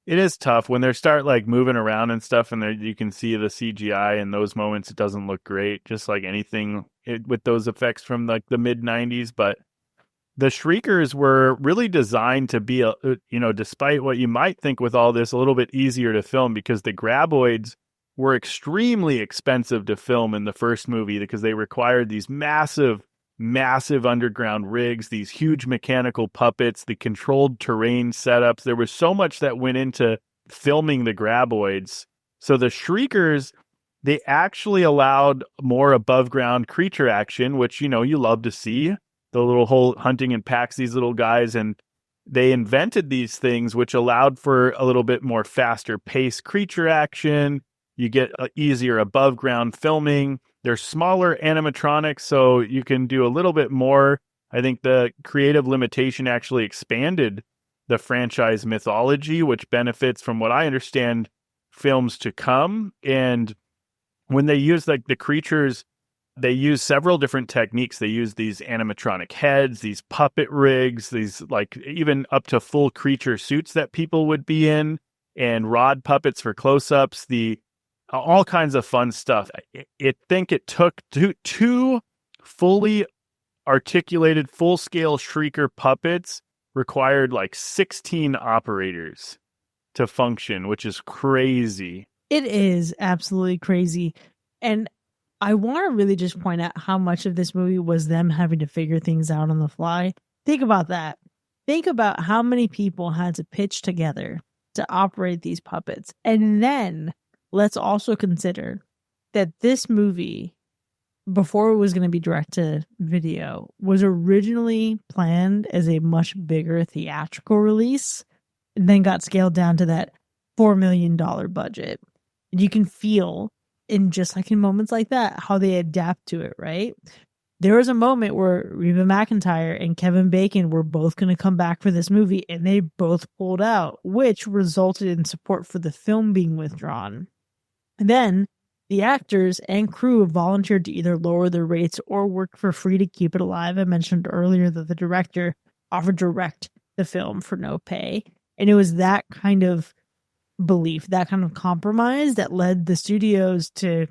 it is tough when they start moving around and stuff, and you can see the CGI in those moments. It doesn't look great, just like anything with those effects from the mid '90s. But the Shriekers were really designed to be, despite what you might think with all this, a little bit easier to film because the graboids were extremely expensive to film in the first movie because they required these massive underground rigs, these huge mechanical puppets, the controlled terrain setups. There was so much that went into filming the graboids. So the Shriekers, they actually allowed more above ground creature action, which, you love to see. The little whole hunting in packs, these little guys, and they invented these things which allowed for a little bit more faster paced creature action. You get easier above ground filming. They're smaller animatronics, so you can do a little bit more. I think the creative limitation actually expanded the franchise mythology, which benefits from what I understand films to come. And when they use the creatures, they use several different techniques. They use these animatronic heads, these puppet rigs, these even up to full creature suits that people would be in, and rod puppets for close-ups, all kinds of fun stuff. I think it took two fully articulated, full-scale Shrieker puppets required 16 operators to function, which is crazy. It is absolutely crazy. And I want to really just point out how much of this movie was them having to figure things out on the fly. Think about that. Think about how many people had to pitch together to operate these puppets. And then let's also consider that this movie, before it was going to be direct to video, was originally planned as a much bigger theatrical release and then got scaled down to that $4 million budget. And you can feel in just in moments like that, how they adapt to it, right? There was a moment where Reba McEntire and Kevin Bacon were both going to come back for this movie, and they both pulled out, which resulted in support for the film being withdrawn. And then the actors and crew volunteered to either lower their rates or work for free to keep it alive. I mentioned earlier that the director offered to direct the film for no pay. And it was that kind of belief, that kind of compromise that led the studios to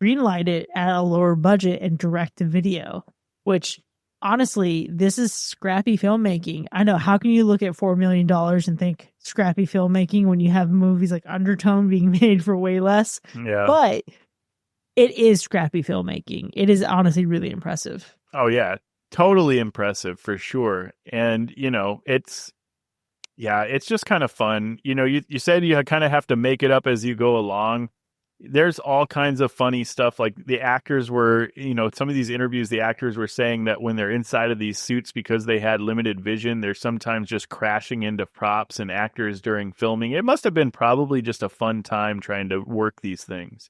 greenlight it at a lower budget and direct to video, which honestly, this is scrappy filmmaking. I know, how can you look at $4 million and think scrappy filmmaking when you have movies like Undertone being made for way less? Yeah. But it is scrappy filmmaking. It is honestly really impressive. Oh yeah, totally impressive for sure. And it's just kind of fun. You said you kind of have to make it up as you go along. There's all kinds of funny stuff. Like the actors were, some of these interviews, the actors were saying that when they're inside of these suits, because they had limited vision, they're sometimes just crashing into props and actors during filming. It must have been probably just a fun time trying to work these things.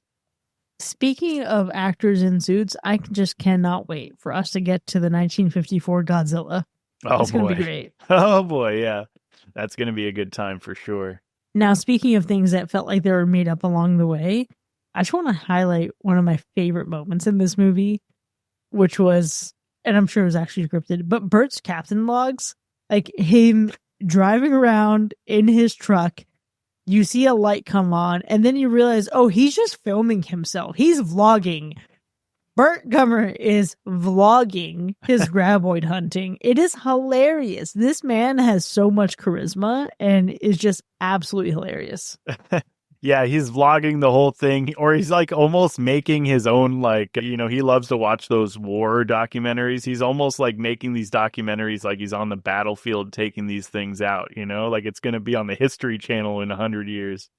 Speaking of actors in suits, I just cannot wait for us to get to the 1954 Godzilla. Oh, it's going to be great. Oh boy, yeah. That's going to be a good time for sure. Now, speaking of things that felt like they were made up along the way, I just want to highlight one of my favorite moments in this movie, which was, and I'm sure it was actually scripted, but Bert's captain logs, like him driving around in his truck, you see a light come on, and then you realize, oh, he's just filming himself. He's vlogging. Bert Gummer is vlogging his graboid hunting. It is hilarious. This man has so much charisma and is just absolutely hilarious. Yeah, he's vlogging the whole thing, or he's like almost making his own, like, he loves to watch those war documentaries. He's almost like making these documentaries like he's on the battlefield taking these things out, like it's going to be on the History Channel in 100 years.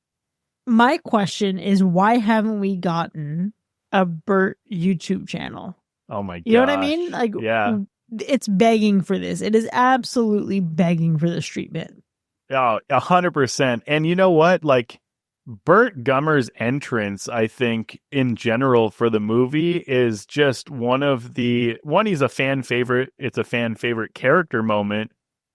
My question is, why haven't we gotten a Bert YouTube channel? Oh my gosh. You know what I mean? Like, yeah, it's begging for this. It is absolutely begging for this treatment. Oh, 100%. And you know what? Like, Burt Gummer's entrance, I think, in general for the movie is just he's a fan favorite. It's a fan favorite character moment.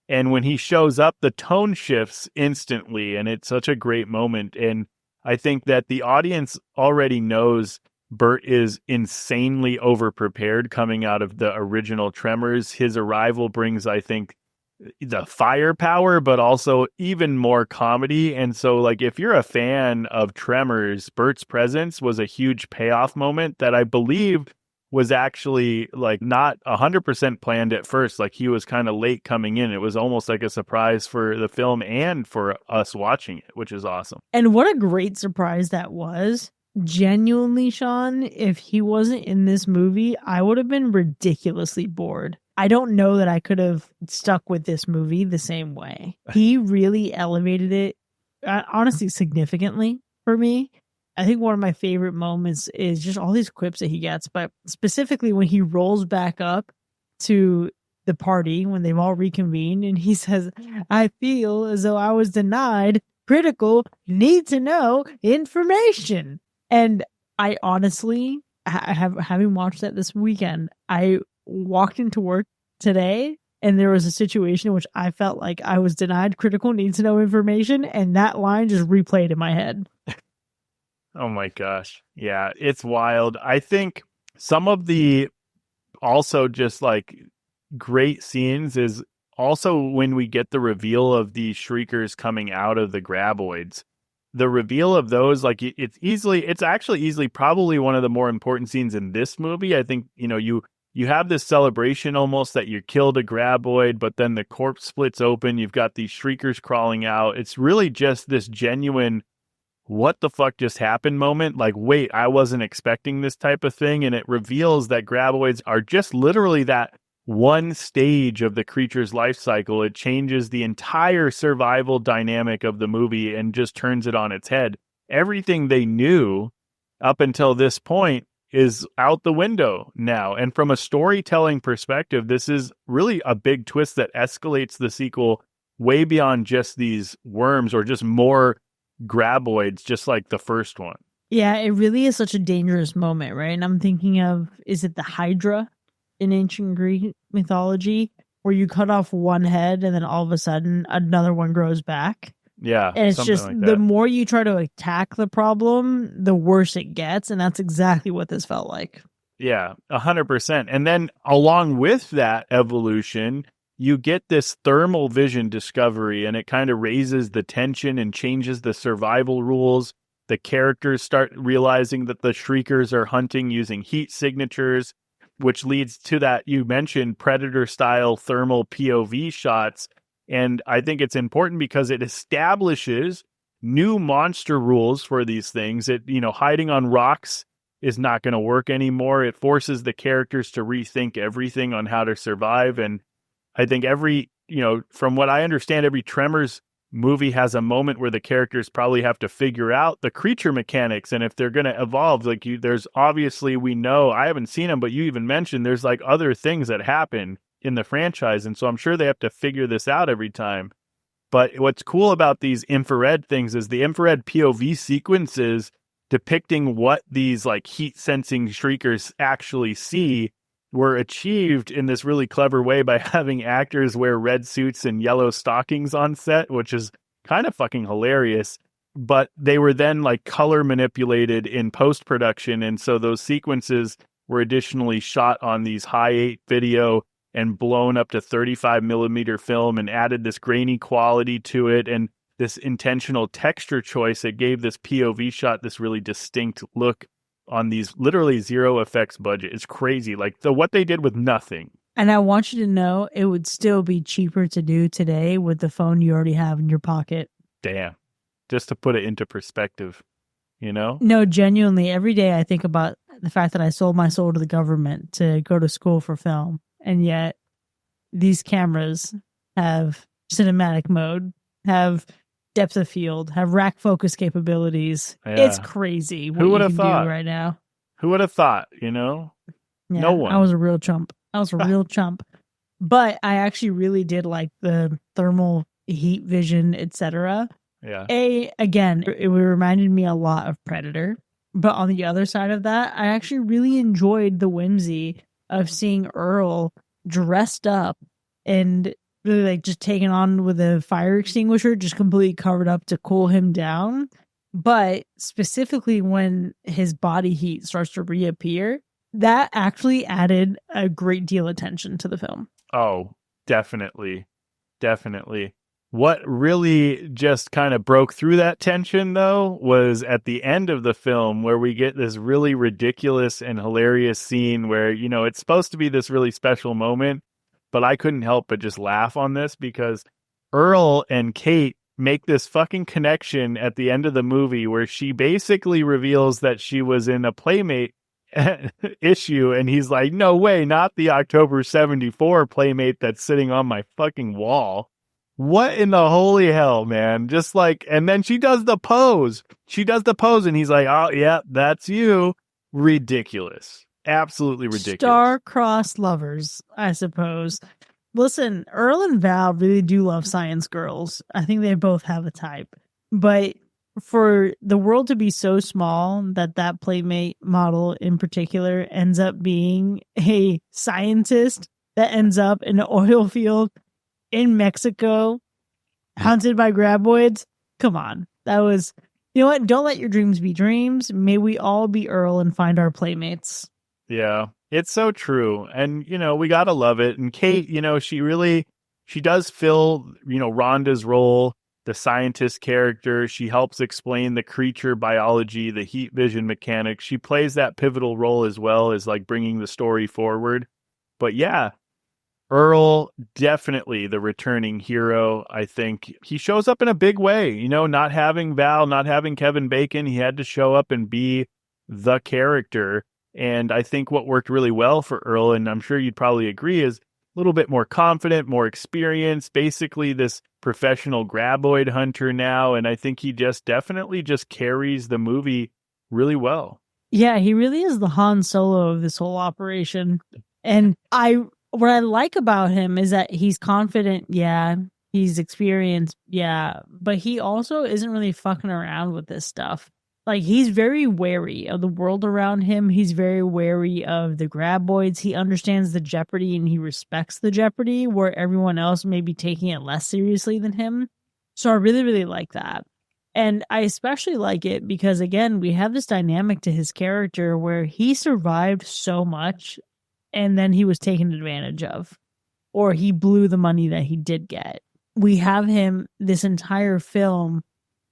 And when he shows up, the tone shifts instantly. And it's such a great moment. And I think that the audience already knows Burt is insanely overprepared coming out of the original Tremors. His arrival brings, I think, the firepower, but also even more comedy. And so, like, if you're a fan of Tremors, Burt's presence was a huge payoff moment that I believe was actually like not 100% planned at first. Like, he was kind of late coming in. It was almost like a surprise for the film and for us watching it, which is awesome. And what a great surprise that was. Genuinely, Sean, if he wasn't in this movie, I would have been ridiculously bored. I don't know that I could have stuck with this movie the same way. He really elevated it, honestly, significantly for me. I think one of my favorite moments is just all these quips that he gets, but specifically when he rolls back up to the party when they've all reconvened and he says, I feel as though I was denied critical, need to know information. And I honestly, having watched that this weekend, I walked into work today and there was a situation in which I felt like I was denied critical need to know information, and that line just replayed in my head. Oh my gosh. Yeah, it's wild. I think some of the also just like great scenes is also when we get the reveal of these shriekers coming out of the graboids. The reveal of those, like, it's actually easily probably one of the more important scenes in this movie. I think, you have this celebration almost that you killed a graboid, but then the corpse splits open. You've got these shriekers crawling out. It's really just this genuine, what the fuck just happened moment. Like, wait, I wasn't expecting this type of thing. And it reveals that graboids are just literally that one stage of the creature's life cycle. It changes the entire survival dynamic of the movie and just turns it on its head. Everything they knew up until this point is out the window now. And from a storytelling perspective, this is really a big twist that escalates the sequel way beyond just these worms or just more graboids, just like the first one. Yeah, it really is such a dangerous moment, right? And I'm thinking of, is it the Hydra in ancient Greek mythology, where you cut off one head and then all of a sudden another one grows back? Yeah. And it's just like the more you try to attack the problem, the worse it gets. And that's exactly what this felt like. Yeah, 100%. And then along with that evolution, you get this thermal vision discovery, and it kind of raises the tension and changes the survival rules. The characters start realizing that the shriekers are hunting using heat signatures, which leads to that, you mentioned, Predator-style thermal POV shots. And I think it's important because it establishes new monster rules for these things. Hiding on rocks is not going to work anymore. It forces the characters to rethink everything on how to survive. And I think from what I understand, every Tremors movie has a moment where the characters probably have to figure out the creature mechanics and if they're going to evolve. Like, there's obviously, we know, I haven't seen them, but you even mentioned there's like other things that happen in the franchise. And so I'm sure they have to figure this out every time. But what's cool about these infrared things is the infrared POV sequences depicting what these like heat sensing shriekers actually see were achieved in this really clever way by having actors wear red suits and yellow stockings on set, which is kind of fucking hilarious. But they were then like color manipulated in post-production. And so those sequences were additionally shot on these high 8 video and blown up to 35 millimeter film and added this grainy quality to it and this intentional texture choice that gave this POV shot this really distinct look on these literally zero effects budget. It's crazy. Like what they did with nothing. And I want you to know it would still be cheaper to do today with the phone you already have in your pocket. Damn. just to put it into perspective, you know? No, genuinely, every day I think about the fact that I sold my soul to the government to go to school for film. And yet these cameras have cinematic mode, have depth of field, have rack focus capabilities. Yeah. It's crazy what Who would you have can thought? do right now. Who would have thought, you know? Yeah, No one. I was a real chump. But I actually really did like the thermal heat vision, etc. Yeah. Again, it reminded me a lot of Predator. But on the other side of that, I actually really enjoyed the whimsy of seeing Earl dressed up and really like just taken on with a fire extinguisher, just completely covered up to cool him down. But specifically when his body heat starts to reappear, that actually added a great deal of tension to the film. Oh, definitely. Definitely. What really just kind of broke through that tension, though, was at the end of the film where we get this really ridiculous and hilarious scene where, you know, it's supposed to be this really special moment, but I couldn't help but just laugh on this because Earl and Kate make this fucking connection at the end of the movie where she basically reveals that she was in a Playmate issue, and he's like, no way, not the October 74 Playmate that's sitting on my fucking wall. What in the holy hell, man? Just like, and then she does the pose, and he's like, oh yeah, that's you. Ridiculous. Absolutely ridiculous. Star-crossed lovers, I suppose. Listen, Earl and Val really do love science girls. I think they both have a type. But for the world to be so small that Playmate model in particular ends up being a scientist that ends up in an oil field in Mexico, hunted by graboids. Come on. That was, you know what? Don't let your dreams be dreams. May we all be Earl and find our Playmates. Yeah, it's so true. And, you know, we got to love it. And Kate, you know, she does fill, you know, Rhonda's role, the scientist character. She helps explain the creature biology, the heat vision mechanics. She plays that pivotal role as well as like bringing the story forward. But yeah, Earl, definitely the returning hero. I think he shows up in a big way, you know, not having Val, not having Kevin Bacon. He had to show up and be the character. And I think what worked really well for Earl, and I'm sure you'd probably agree, is a little bit more confident, more experienced, basically this professional graboid hunter now. And I think he definitely carries the movie really well. Yeah, he really is the Han Solo of this whole operation. And what I like about him is that he's confident, yeah, he's experienced, yeah, but he also isn't really fucking around with this stuff. Like, he's very wary of the world around him. He's very wary of the graboids. He understands the jeopardy and he respects the jeopardy, where everyone else may be taking it less seriously than him. So I really, really like that. And I especially like it because, again, we have this dynamic to his character where he survived so much and then he was taken advantage of, or he blew the money that he did get. We have him this entire film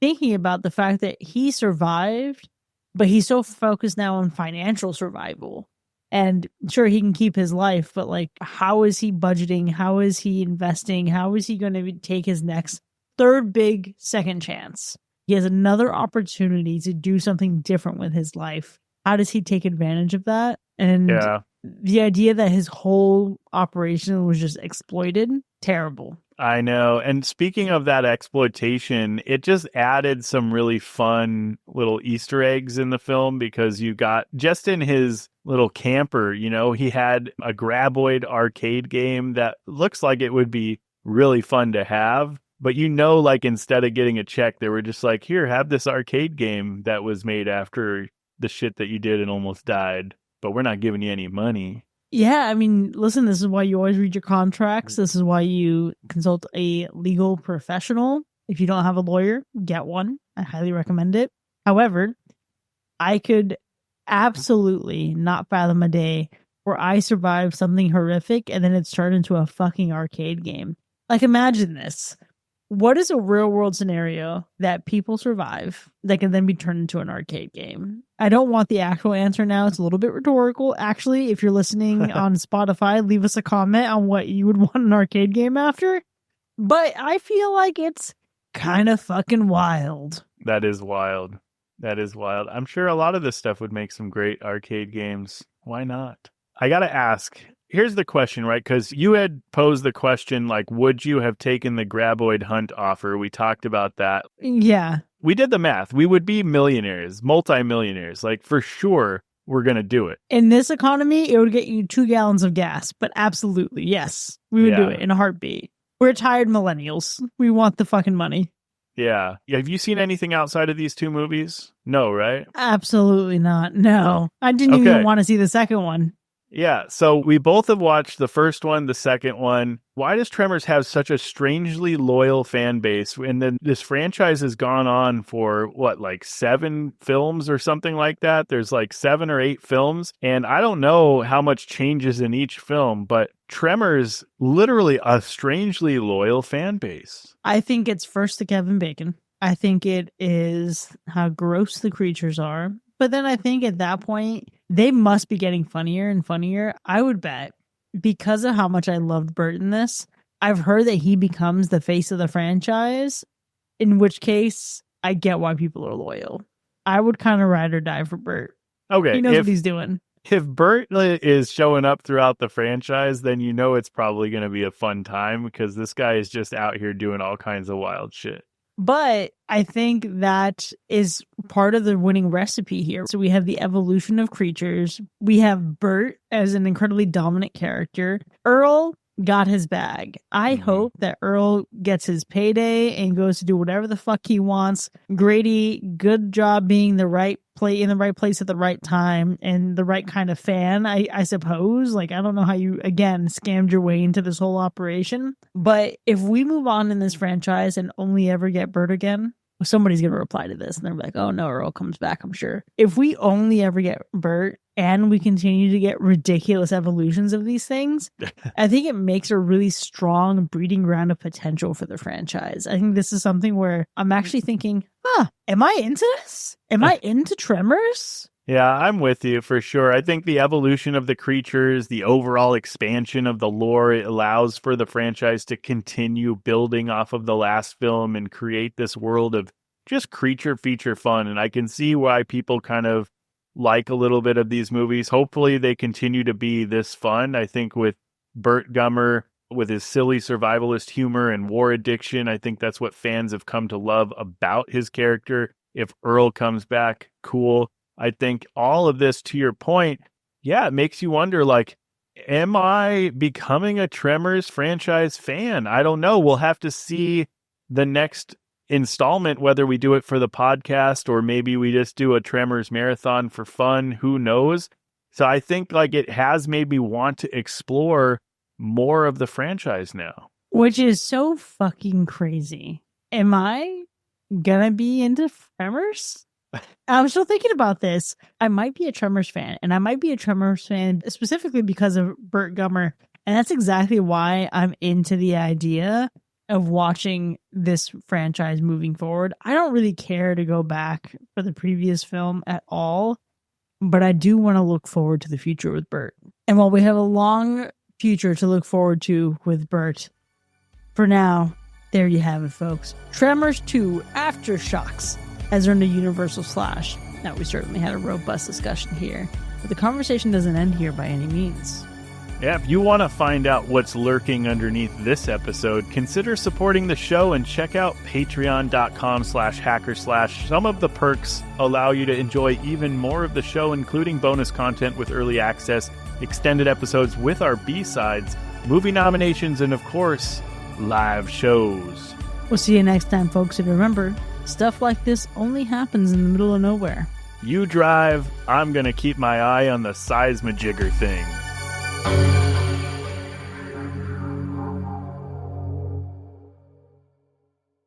thinking about the fact that he survived, but he's so focused now on financial survival. And sure, he can keep his life, but like, how is he budgeting? How is he investing? How is he going to take his next third big second chance? He has another opportunity to do something different with his life. How does he take advantage of that? And the idea that his whole operation was just exploited, terrible. I know. And speaking of that exploitation, it just added some really fun little Easter eggs in the film, because you got just in his little camper, you know, he had a graboid arcade game that looks like it would be really fun to have. But, you know, like, instead of getting a check, they were just like, here, have this arcade game that was made after the shit that you did and almost died, but we're not giving you any money. Yeah, I mean, listen, this is why you always read your contracts. This is why you consult a legal professional. If you don't have a lawyer, get one. I highly recommend it. However, I could absolutely not fathom a day where I survived something horrific and then it's turned into a fucking arcade game. Like, imagine this. What is a real world scenario that people survive that can then be turned into an arcade game? I don't want the actual answer now. It's a little bit rhetorical. Actually, if you're listening on Spotify, leave us a comment on what you would want an arcade game after. But I feel like it's kind of fucking wild. That is wild. That is wild. I'm sure a lot of this stuff would make some great arcade games. Why not? I got to ask. Here's the question, right? Because you had posed the question, like, would you have taken the graboid hunt offer? We talked about that. Yeah. We did the math. We would be millionaires, multimillionaires. Like, for sure, we're going to do it. In this economy, it would get you 2 gallons of gas. But absolutely, yes. We would do it in a heartbeat. We're tired millennials. We want the fucking money. Yeah. Have you seen anything outside of these two movies? No, right? Absolutely not. No. I didn't even want to see the second one. Yeah, so we both have watched the first one, the second one. Why does Tremors have such a strangely loyal fan base? And then this franchise has gone on for, like 7 films or something like that? There's like 7 or 8 films. And I don't know how much changes in each film, but Tremors, literally a strangely loyal fan base. I think it's first the Kevin Bacon. I think it is how gross the creatures are. But then I think at that point, they must be getting funnier and funnier. I would bet, because of how much I loved Bert in this, I've heard that he becomes the face of the franchise, in which case I get why people are loyal. I would kind of ride or die for Bert. Okay. He knows what he's doing. If Bert is showing up throughout the franchise, then you know it's probably going to be a fun time because this guy is just out here doing all kinds of wild shit. But I think that is part of the winning recipe here. So we have the evolution of creatures. We have Bert as an incredibly dominant character. Earl got his bag. I hope that Earl gets his payday and goes to do whatever the fuck he wants. Grady, good job being in the right place at the right time and the right kind of fan, I suppose. Like, I don't know how you, again, scammed your way into this whole operation. But if we move on in this franchise and only ever get Bert again, somebody's going to reply to this and they're like, oh no, Earl comes back, I'm sure. If we only ever get Bert and we continue to get ridiculous evolutions of these things, I think it makes a really strong breeding ground of potential for the franchise. I think this is something where I'm actually thinking, am I into this? Am I into Tremors? Yeah, I'm with you for sure. I think the evolution of the creatures, the overall expansion of the lore, it allows for the franchise to continue building off of the last film and create this world of just creature feature fun. And I can see why people kind of like a little bit of these movies. Hopefully they continue to be this fun. I think with Bert Gummer, with his silly survivalist humor and war addiction, I think that's what fans have come to love about his character. If Earl comes back, cool. I think all of this, to your point, it makes you wonder, like, am I becoming a Tremors franchise fan? I don't know. We'll have to see the next installment, whether we do it for the podcast or maybe we just do a Tremors marathon for fun. Who knows? So I think like it has made me want to explore more of the franchise now. Which is so fucking crazy. Am I gonna be into Tremors? I'm still thinking about this. I might be a Tremors fan, and I might be a Tremors fan specifically because of Bert Gummer. And that's exactly why I'm into the idea of watching this franchise moving forward. I don't really care to go back for the previous film at all, but I do want to look forward to the future with Bert. And while we have a long future to look forward to with Bert, for now, there you have it, folks. Tremors 2 Aftershocks has earned a Universal Slash. Now, we certainly had a robust discussion here, but the conversation doesn't end here by any means. Yeah, if you want to find out what's lurking underneath this episode, consider supporting the show and check out patreon.com/hackerslash. Some of the perks allow you to enjoy even more of the show, including bonus content with early access, extended episodes with our B-sides, movie nominations, and of course, live shows. We'll see you next time, folks, and remember, stuff like this only happens in the middle of nowhere. You drive, I'm going to keep my eye on the seismojigger thing.